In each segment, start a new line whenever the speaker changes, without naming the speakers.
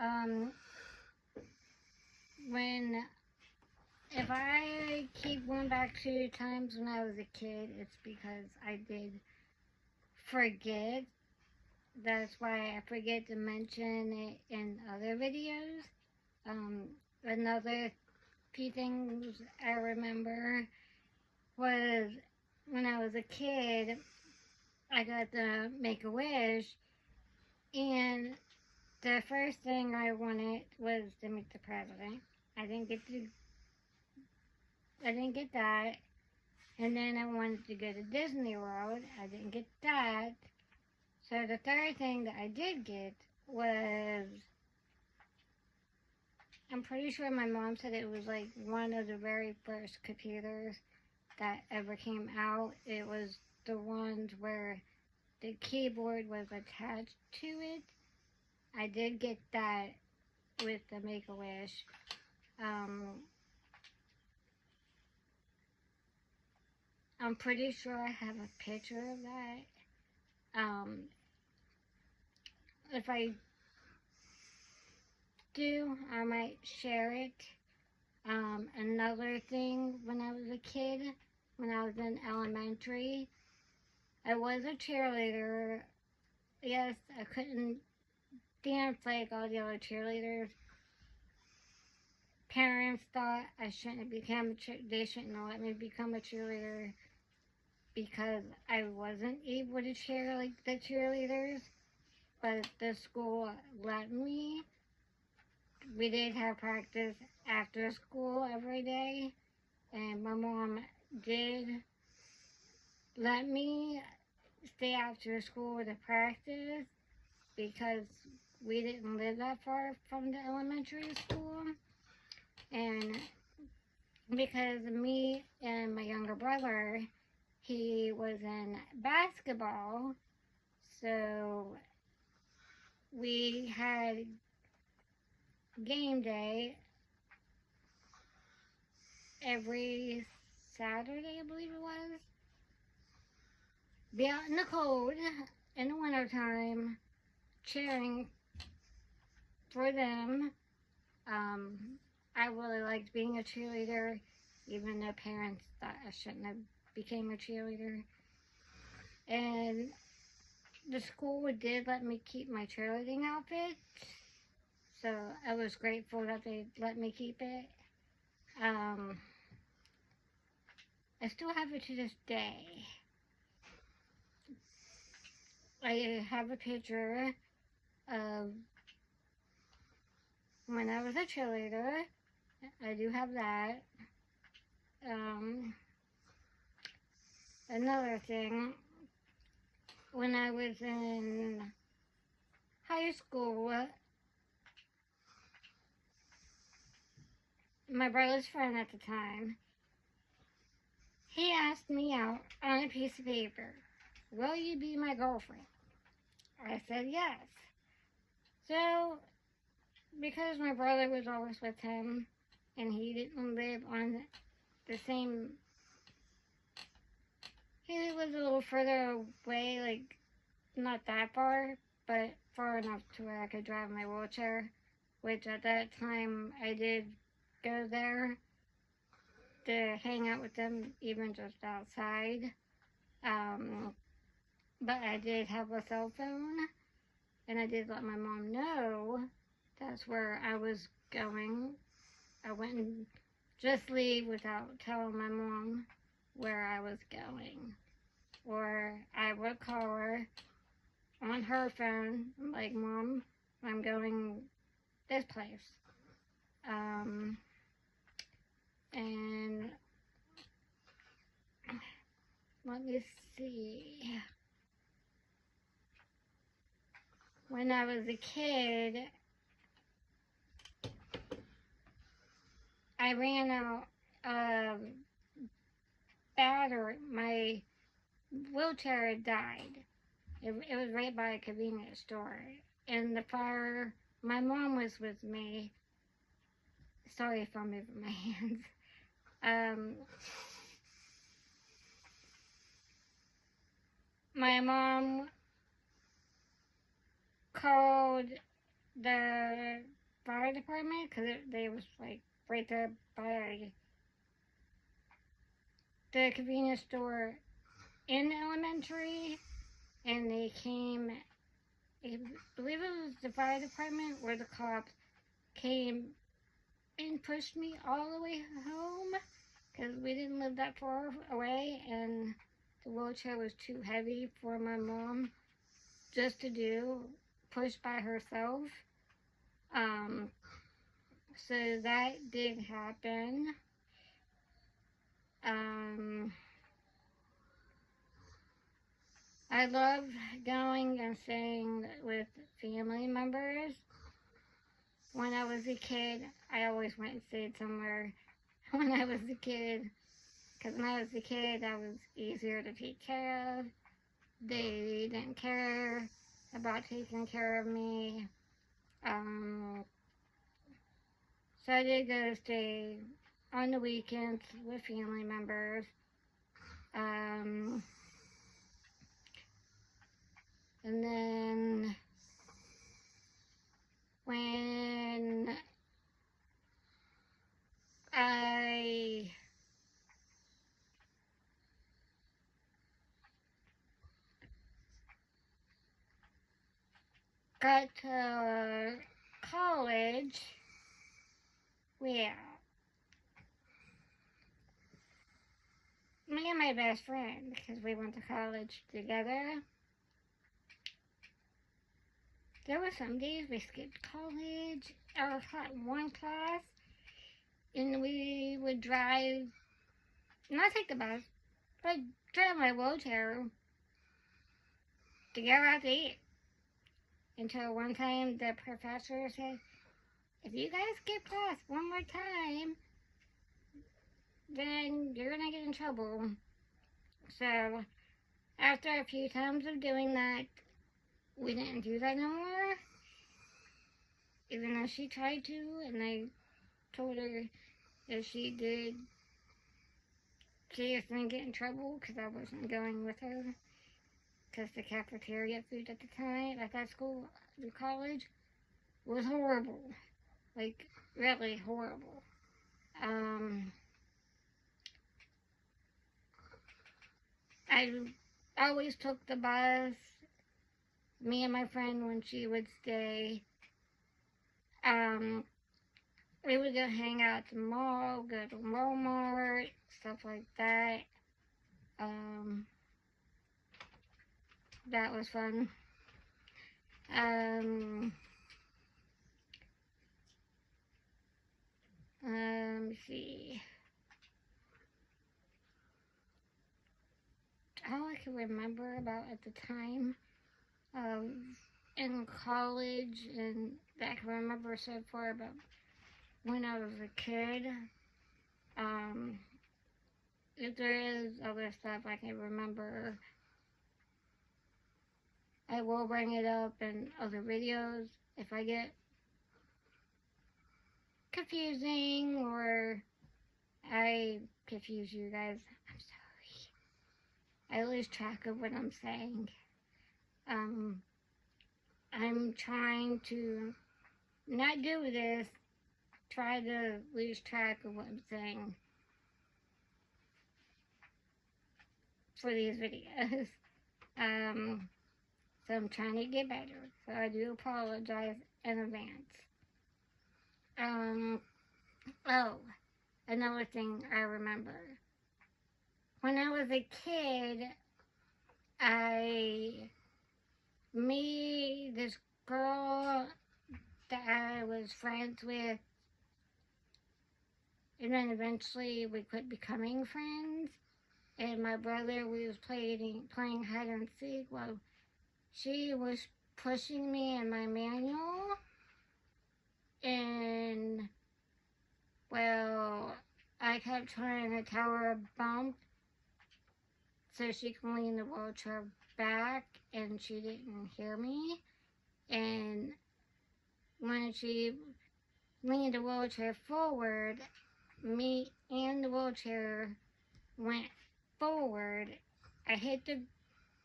Um, when if I keep going back to times when I was a kid, it's because I did forget. That's why I forget to mention it in other videos. Um, Another few things I remember was when I was a kid, I got to make a wish, and the first thing I wanted was to meet the president. I didn't get to. I didn't get that. And then I wanted to go to Disney World. I didn't get that. So the third thing that I did get was, I'm pretty sure my mom said it was like one of the very first computers that ever came out. It was the ones where the keyboard was attached to it. I did get that with the Make-A-Wish. I'm pretty sure I have a picture of that. If I do, I might share it. Another thing, when I was a kid, when I was in elementary, I was a cheerleader. Yes, I couldn't dance like all the other cheerleaders. Parents thought I shouldn't have become they shouldn't have let me become a cheerleader because I wasn't able to cheer like the cheerleaders, but the school let me. We did have practice after school every day, and my mom did let me stay after school to practice because we didn't live that far from the elementary school, and because me and my younger brother, he was in basketball, so we had game day every Saturday, I believe it was. Be out in the cold in the wintertime cheering for them. I really liked being a cheerleader, even though parents thought I shouldn't have became a cheerleader. And the school did let me keep my cheerleading outfit, so I was grateful that they let me keep it. I still have it to this day. I have a picture of when I was a cheerleader. I do have that. Another thing, when I was in high school, my brother's friend at the time, he asked me out on a piece of paper, "Will you be my girlfriend?" I said yes. So, because my brother was always with him, and he didn't live on the same, he was a little further away, like not that far, but far enough to where I could drive my wheelchair, which at that time I did go there to hang out with them, even just outside. But I did have a cell phone, and I did let my mom know that's where I was going. I wouldn't just leave without telling my mom where I was going. Or I would call her on her phone, like, "Mom, I'm going this place." And let me see. When I was a kid, I ran out of battery. My wheelchair had died. It was right by a convenience store. And the fire, my mom was with me. Sorry if I'm moving my hands. My mom called the fire department because they was like right there by the convenience store in elementary, and they came. I believe it was the fire department where the cops came and pushed me all the way home because we didn't live that far away, and the wheelchair was too heavy for my mom just to do, push by herself. Um, so that did happen. Um, I love going and staying with family members. When I was a kid, I always went and stayed somewhere when I was a kid. Because when I was a kid, I was easier to take care of. They didn't care about taking care of me. So I did go stay on the weekends with family members. And then when I got to college, well, me and my best friend, because we went to college together, there were some days we skipped college, or one class, and we would drive, not take the bus, but drive my wheelchair to go out to eat. Until one time the professor said, if you guys skip class one more time, then you're gonna get in trouble. So after a few times of doing that, we didn't do that no more. Even though she tried to, and I told her if she did, she was gonna get in trouble because I wasn't going with her. Because the cafeteria food at the time, at that school, the college, was horrible. Like, really horrible. I always took the bus, me and my friend, when she would stay. We would go hang out at the mall, go to Walmart, stuff like that. That was fun. Let me see. All I can remember about at the time in college, and that I can remember so far about when I was a kid. If there is other stuff I can remember, I will bring it up in other videos if I get confusing or I confuse you guys. I'm sorry. I lose track of what I'm saying. I'm trying to not do this, try to lose track of what I'm saying for these videos. So I'm trying to get better. So I do apologize in advance. Oh, another thing I remember. When I was a kid, this girl that I was friends with, and then eventually we quit becoming friends. And my brother, we was playing hide and seek while she was pushing me in my manual. And, well, I kept trying to tell her a bump so she can lean the wheelchair back, and she didn't hear me. And when she leaned the wheelchair forward, me and the wheelchair went forward. I hit the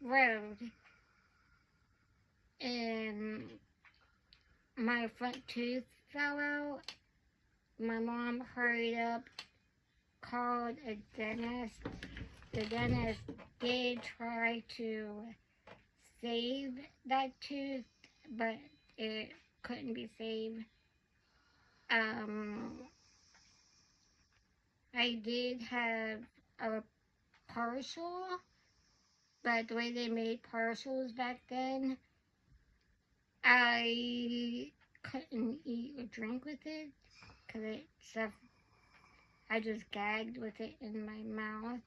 road, and my front tooth fell out, my mom hurried up, called a dentist. The dentist did try to save that tooth, but it couldn't be saved. I did have a partial, but the way they made partials back then, I couldn't eat or drink with it because I just gagged with it in my mouth.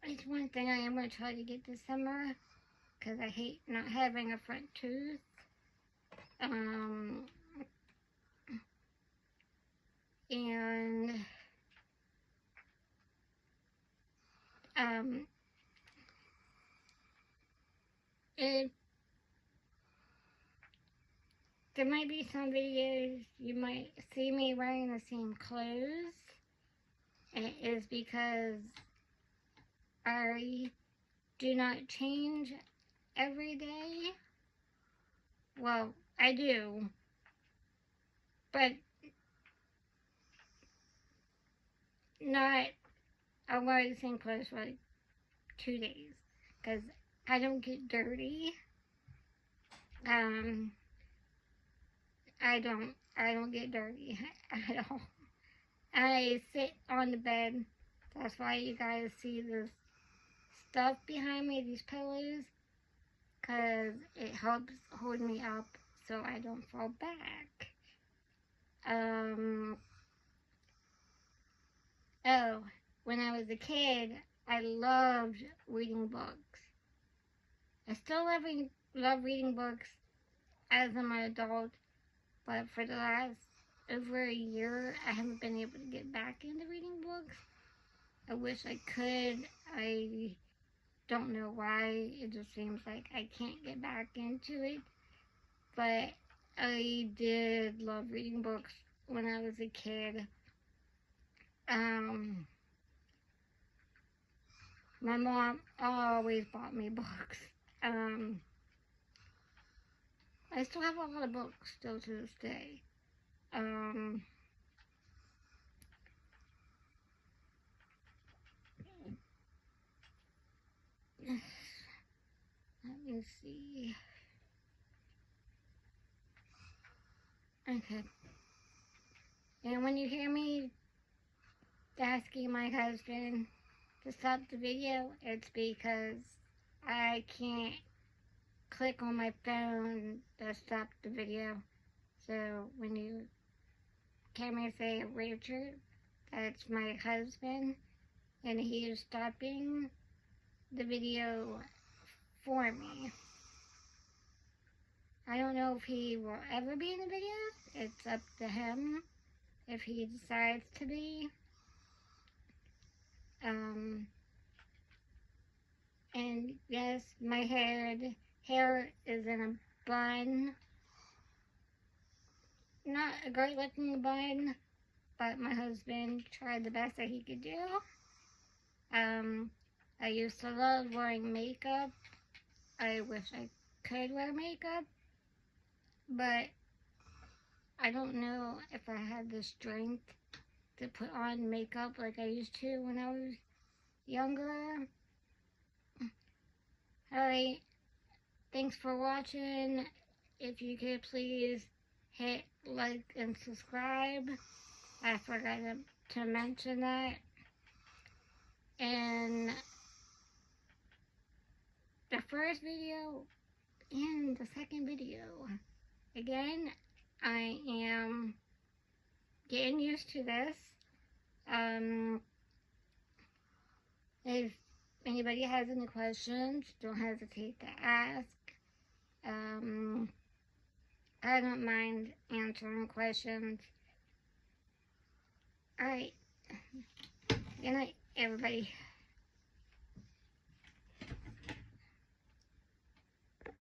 It's one thing I am going to try to get this summer because I hate not having a front tooth. And there might be some videos you might see me wearing the same clothes. And it is because I do not change every day. Well, I do, but not, I'll wear the same clothes for like 2 days because I don't get dirty. I don't get dirty at all. I sit on the bed. That's why you guys see this stuff behind me, these pillows, because it helps hold me up so I don't fall back. Oh, when I was a kid, I loved reading books. I still love reading books as I'm an adult, but for the last over a year, I haven't been able to get back into reading books. I wish I could. I don't know why. It just seems like I can't get back into it. But I did love reading books when I was a kid. My mom always bought me books. I still have a lot of books still to this day. Let me see. Okay. And when you hear me asking my husband to stop the video, it's because I can't click on my phone to stop the video. So when you hear me say Richard, that's my husband, and he is stopping the video for me. I don't know if he will ever be in the video. It's up to him if he decides to be. And yes, my hair is in a bun. Not a great looking bun, but my husband tried the best that he could do. I used to love wearing makeup. I wish I could wear makeup, but I don't know if I had the strength to put on makeup like I used to when I was younger. Alright, thanks for watching. If you could please hit like and subscribe. I forgot to mention that. And the first video and the second video. Again, I am getting used to this. If anybody has any questions, don't hesitate to ask. I don't mind answering questions. Alright. Good night, everybody.